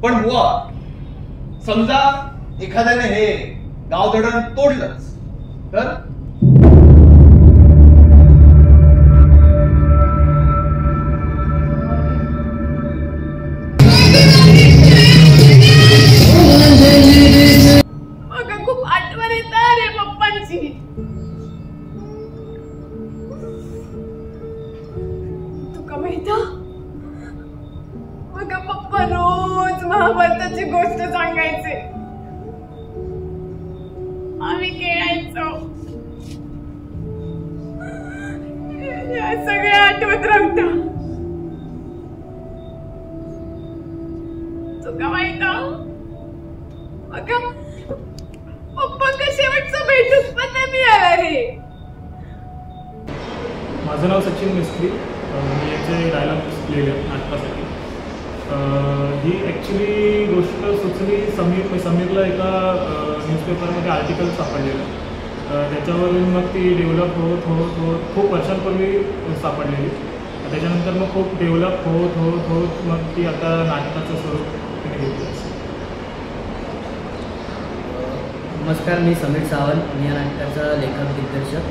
पण बुवा, समजा एखाद्याने हे गावधडण तोडलंच तर खूप आठवण येतात रे पप्पांची. तुका माहिती मग पप्पा रोज महाभारताची गोष्ट सांगायचे. आम्ही खेळायचो. या सगळ्या आठवत राहतात. तुका माहिती पप्पा शेवटचं भेटूच पण नाही मिळाला रे. माझं नाव सचिन मिस्त्री. मी याचे डायलॉग्स लिहिले नाटकासाठी. ही ॲक्च्युली गोष्ट सुचली समीरला एका न्यूजपेपरमध्ये आर्टिकल सापडलेलं. त्याच्यावरून मग ती डेव्हलप होत खूप वर्षांपूर्वी सापडलेली. त्याच्यानंतर मग खूप डेव्हलप होत मग ती आता नाटकाचं स्वरूप तिने घेतलं. नमस्कार, मी समीर सावंत. मी या नाटकाचा लेखक दिग्दर्शक.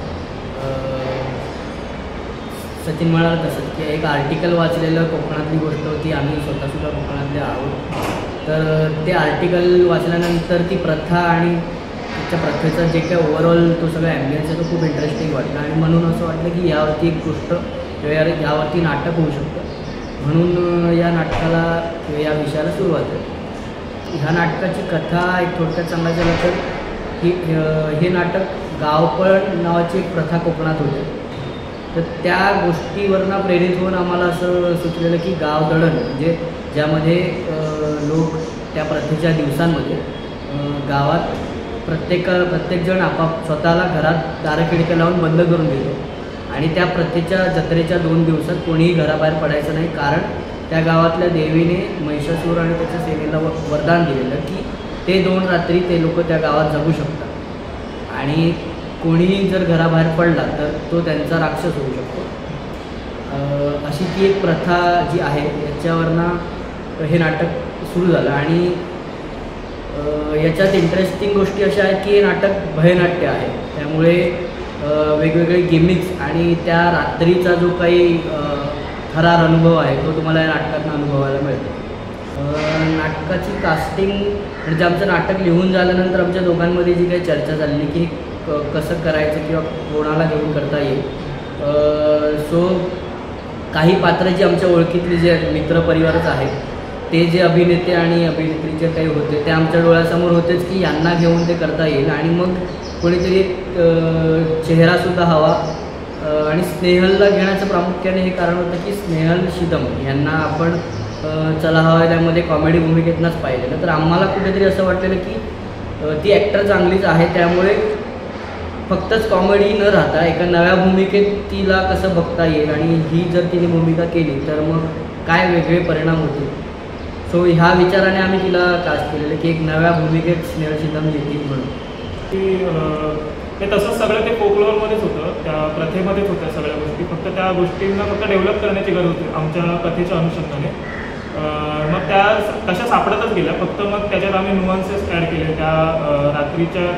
सचिन म्हणाला तसंच की एक आर्टिकल वाचलेलं कोकणातली गोष्ट होती. आम्ही स्वतःसुद्धा कोकणातले आहोत. तर ते आर्टिकल वाचल्यानंतर ती प्रथा आणि त्या प्रथेचा जे काय ओव्हरऑल तो सगळा ॲम्बियन्स आहे तो खूप इंटरेस्टिंग वाटला. आणि म्हणून असं वाटलं की यावरती एक गोष्ट यावरती नाटक होऊ शकतं. म्हणून या नाटकाला या विषयाला सुरुवात आहे. ह्या नाटकाची कथा एक थोडक्यात सांगायचं झालं तर हे नाटक गावपळ नावाची एक प्रथा कोकणात होते. तर त्या गोष्टीवरनं प्रेरित होऊन आम्हाला असं सुचलेलं की गावदळण म्हणजे ज्यामध्ये लोक त्या प्रथेच्या दिवसांमध्ये गावात प्रत्येकजण स्वतःला घरात दारखिडक्या लावून बंद करून देतो. आणि त्या प्रथेच्या जत्रेच्या 2 दिवसात कोणीही घराबाहेर पडायचं नाही. कारण त्या गावातल्या देवीने महिषासूर आणि त्याच्या सेनेला वरदान दिलेलं की ते 2 रात्री ते लोक त्या गावात जगू शकतात. आणि कोणीही जर घराबाहेर पडला तर तो त्यांचा राक्षस होऊ शकतो. अशी ती एक प्रथा जी आहे याच्यावरनं हे नाटक सुरू झालं. आणि याच्यात इंटरेस्टिंग गोष्टी अशा आहेत की हे नाटक भयनाट्य आहे. त्यामुळे वेगवेगळे गिमिक्स आणि त्या रात्रीचा जो काही थरार अनुभव आहे तो तुम्हाला या नाटकातून अनुभवायला मिळतो. नाटकाची कास्टिंग म्हणजे आमचं नाटक लिहून झाल्यानंतर आमच्या दोघांमध्ये जी काही चर्चा झाली की कसं करायचं किंवा कोणाला घेऊन करता येईल. सो काही पात्र जी आमच्या ओळखीतली जे मित्रपरिवारच आहेत ते जे अभिनेते आणि अभिनेत्री जे काही होते ते आमच्या डोळ्यासमोर होतेच की यांना घेऊन ते करता येईल. आणि मग कोणीतरी एक चेहरासुद्धा हवा. आणि स्नेहलला घेण्याचं प्रामुख्याने हे कारण होतं की स्नेहल शिदम यांना आपण चला हवा त्यामध्ये कॉमेडी भूमिकेतनंच पाहिलेलं. तर आम्हाला कुठेतरी असं वाटलेलं की ती ॲक्टर चांगलीच आहे. त्यामुळे फक्तच कॉमेडी न राहता एका नव्या भूमिकेत तिला कसं बघता येईल आणि ही जर तिने भूमिका केली तर मग काय वेगळे परिणाम होतील. सो ह्या विचाराने आम्ही तिला कास्ट केलेलं की एक नव्या भूमिकेत स्नेहल शिदम येतील म्हणून. की ते तसंच सगळं ते फोकलोअरमध्येच होतं, त्या प्रथेमध्येच होत्या सगळ्या गोष्टी. फक्त त्या गोष्टींना फक्त डेव्हलप करण्याची गरज होती आमच्या कथेच्या अनुषंगाने. मग त्या तशा सापडतच गेल्या. फक्त मग त्याच्यात आम्ही नुआन्सेस ॲड केले. त्या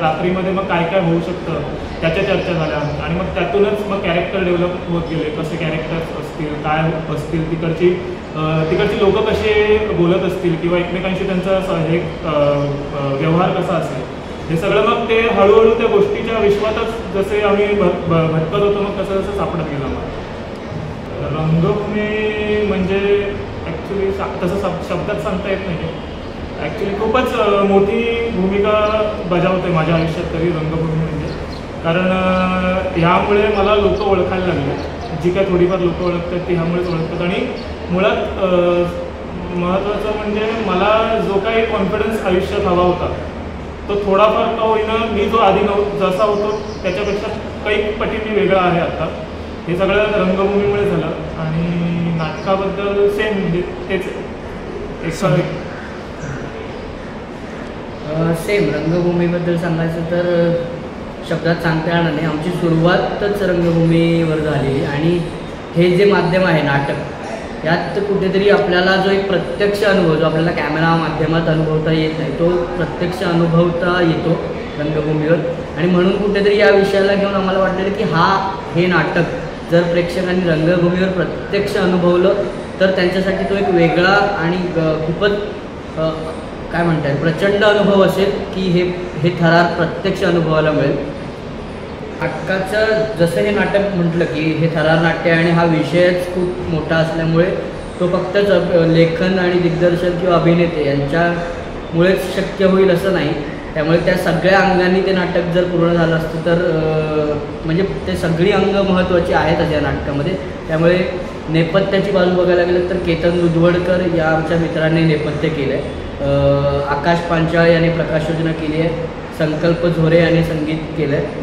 रात्रीमध्ये मग काय काय होऊ शकतं त्याच्या चर्चा झाल्या. आणि मग त्यातूनच मग कॅरेक्टर डेव्हलप होत गेले. कसे कॅरेक्टर्स असतील, काय असतील, तिकडची लोक कसे बोलत असतील किंवा एकमेकांशी त्यांचा हे व्यवहार कसा असेल हे सगळं मग ते हळूहळू त्या गोष्टीच्या विश्वातच जसे आम्ही भटकत होतो मग तसं तसं सापडत गेलं. मग रंगभूमी म्हणजे ॲक्च्युली तसं शब्दात सांगता येत नाही. ॲक्च्युली खूपच मोठी भूमिका बजावते माझ्या आयुष्यात तरी रंगभूमी म्हणजे. कारण ह्यामुळे मला लोक ओळखायला लागले. जी काय थोडीफार लोक ओळखतात ती ह्यामुळेच ओळखतात. आणि मुळात महत्त्वाचं म्हणजे मला जो काही कॉन्फिडन्स आयुष्यात हवा होता तो थोडाफार का होईना मी जो आधी जसा होतो त्याच्यापेक्षा काही पटीने वेगळा आहे आता. हे सगळं रंगभूमीमुळे झालं. आणि नाटकाबद्दल सेम म्हणजे तेच सेम रंगभूमीबद्दल सांगायचं तर शब्दात सांगता येणार नाही. आमची सुरुवातच रंगभूमीवर झाली. आणि हे जे माध्यम आहे नाटक यात कुठेतरी आपल्याला जो एक प्रत्यक्ष अनुभव जो आपल्याला कॅमेरा माध्यमात अनुभवता येत नाही तो प्रत्यक्ष अनुभवता येतो रंगभूमीवर. आणि म्हणून कुठेतरी या विषयाला घेऊन आम्हाला वाटलेलं की हे नाटक जर प्रेक्षकांनी रंगभूमीवर प्रत्यक्ष अनुभवलं तर त्यांच्यासाठी तो एक वेगळा आणि खूपच काय म्हणता येईल प्रचंड अनुभव असेल की हे थरार प्रत्यक्ष अनुभवायला मिळेल. नाटकाचं जसं हे नाटक म्हटलं की हे थरार नाट्य आणि हा विषयच खूप मोठा असल्यामुळे तो फक्तच लेखन आणि दिग्दर्शन किंवा अभिनेते यांच्यामुळेच शक्य होईल असं नाही. त्यामुळे त्या सगळ्या अंगांनी ते नाटक जर पूर्ण झालं असतं तर म्हणजे ते सगळी अंग महत्त्वाची आहेतच या नाटकामध्ये. त्यामुळे नेपथ्याची बाजू बघायला गेलं तर केतन दुधवडकर या आमच्या मित्रांनी नेपथ्य केलं आहे. आकाश पांचाळ याने प्रकाशयोजना केली आहे. संकल्प झोरे याने संगीत केलं आहे.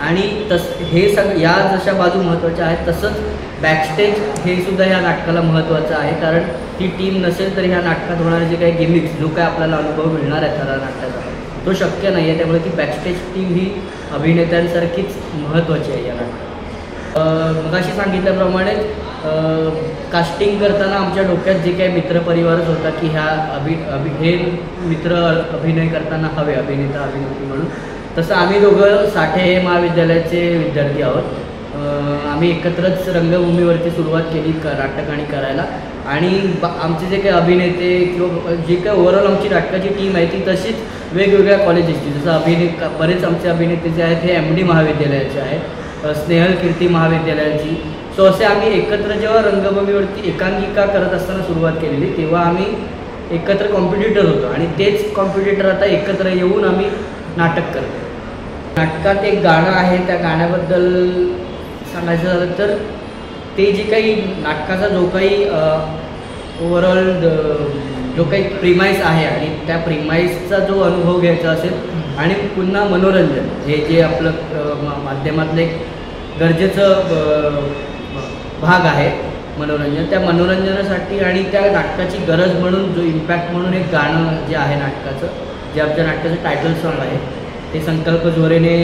आणि हे या जशा बाजू महत्त्वाच्या आहेत तसंच बॅकस्टेज हे सुद्धा या नाटकाला महत्त्वाचं आहे. कारण ती टीम नसेल तर ह्या नाटकात होणारे जे काही गिमिक्स जो काय आपल्याला अनुभव मिळणार आहे थरार नाटकाचा तो शक्य नाही आहे. त्यामुळे ती बॅकस्टेज टीम ही अभिनेत्यांसारखीच महत्त्वाची आहे या नाटकात. मगाशी सांगितल्याप्रमाणे कास्टिंग करताना आमच्या डोक्यात जे काही मित्रपरिवारच होता की हे मित्र अभिनय करताना हवे अभिनेता अभिनेत्री म्हणून. तसं आम्ही दोघं साठे हे महाविद्यालयाचे विद्यार्थी आहोत. आम्ही एकत्रच रंगभूमीवरती सुरुवात केली नाटक आणि करायला. आणि आमचे जे काही अभिनेते किंवा जे काही ओव्हरऑल आमची नाटकाची टीम आहे ती तशीच वेगवेगळ्या कॉलेजेसची जसं बरेच आमचे अभिनेते जे आहेत हे MD महाविद्यालयाचे आहेत. स्नेहल कीर्ती महाविद्यालयाची. सो असे आम्ही एकत्र जेव्हा रंगभूमीवरती एकांकिका करत असताना सुरुवात केलेली तेव्हा आम्ही एकत्र कॉम्पिटिटर होतो आणि तेच कॉम्पिटिटर आता एकत्र येऊन आम्ही नाटक करतो. नाटकात एक गाणं आहे त्या गाण्याबद्दल सांगायचं झालं तर ते जे काही नाटकाचा जो काही ओव्हरऑल जो काही प्रिमाईस आहे आणि त्या प्रिमाईसचा जो अनुभव घ्यायचा असेल आणि पुन्हा मनोरंजन हे जे आपलं माध्यमातलं एक गरजेचं भाग आहे मनोरंजन. त्या मनोरंजनासाठी आणि त्या नाटकाची गरज म्हणून जो इम्पॅक्ट म्हणून एक गाणं जे आहे नाटकाचं जे आमच्या नाटकाचं टायटल सॉन्ग आहे ते संकल्प झोरेने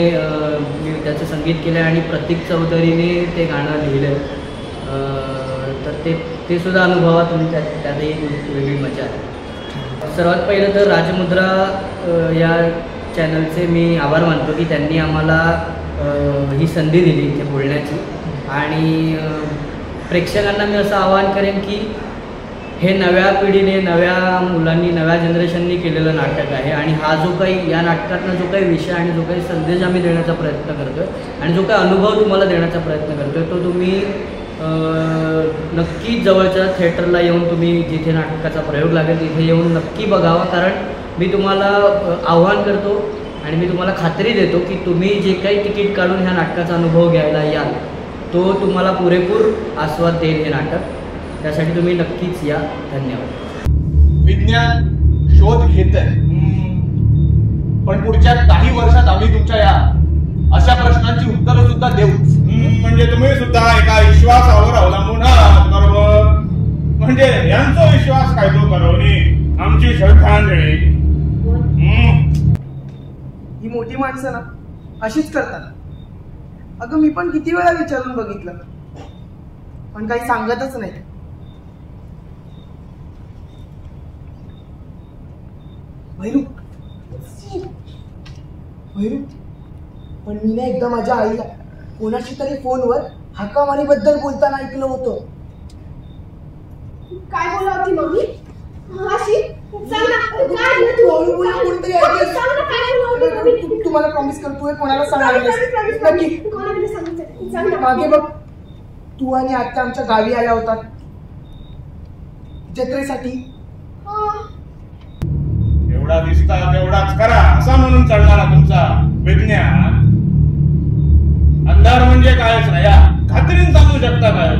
मी त्याचं संगीत केलं आहे आणि प्रतीक चौधरीने ते गाणं लिहिलं आहे. तर ते सुद्धा अनुभवा तुम्ही त्यातही वेगळी मजा आहे. सर्वात पहिलं तर राजमुद्रा या चॅनलचे मी आभार मानतो की त्यांनी आम्हाला ही संधी दिली इथे बोलण्याची. आणि प्रेक्षकांना मी असं आवाहन करेन की हे नव्या पिढीने नव्या मुलांनी नव्या जनरेशननी केलेलं नाटक आहे. आणि हा जो काही या नाटकातला जो काही विषय आणि जो काही संदेश आम्ही देण्याचा प्रयत्न करतो आहे आणि जो काही अनुभव तुम्हाला देण्याचा प्रयत्न करतो आहे तो तुम्ही नक्की जवळच्या थिएटरला येऊन तुम्ही जिथे नाटकाचा प्रयोग लागेल तिथे येऊन नक्की बघावा. कारण मी तुम्हाला आव्हान करतो आणि मी तुम्हाला खात्री देतो की तुम्ही जे काही तिकीट काढून ह्या नाटकाचा अनुभव घ्यायला याल तो तुम्हाला पुरेपूर आस्वाद देईल हे नाटक. त्यासाठी तुम्ही नक्कीच या. धन्यवाद. विज्ञान शोध घेत आहे पण पुढच्या काही वर्षात आम्ही तुमच्या या अशा प्रश्नांची उत्तरं सुद्धा देऊच. म्हणजे तुम्ही सुद्धा एका विश्वासावर अवलंबून आहात. बरोबर. म्हणजे यांचा विश्वास काय तो करवणे आमची श्रद्धांजली. ही मोठी माणसं ना अशीच करतात. अगं मी पण किती वेळा विचारून बघितलं पण काही सांगतच नाही. भैरू पण मी ना एकदा माझ्या आईला कोणाशी तरी फोनवर हाकामारीबद्दल बोलताना ऐकलं होतं. काय बोला होती मम्मी? तुम्हाला प्रॉमिस करतोय कोणाला सांगणार नक्की. मागे बघ तू आणि आत्या आमच्या गावी आल्या होतात जत्रेसाठी. एवढा दिसता तेवढाच करा असा म्हणून चालणारा तुमचा विज्ञान अंधार म्हणजे कायच नाही. खात्रीने सांगू शकता काय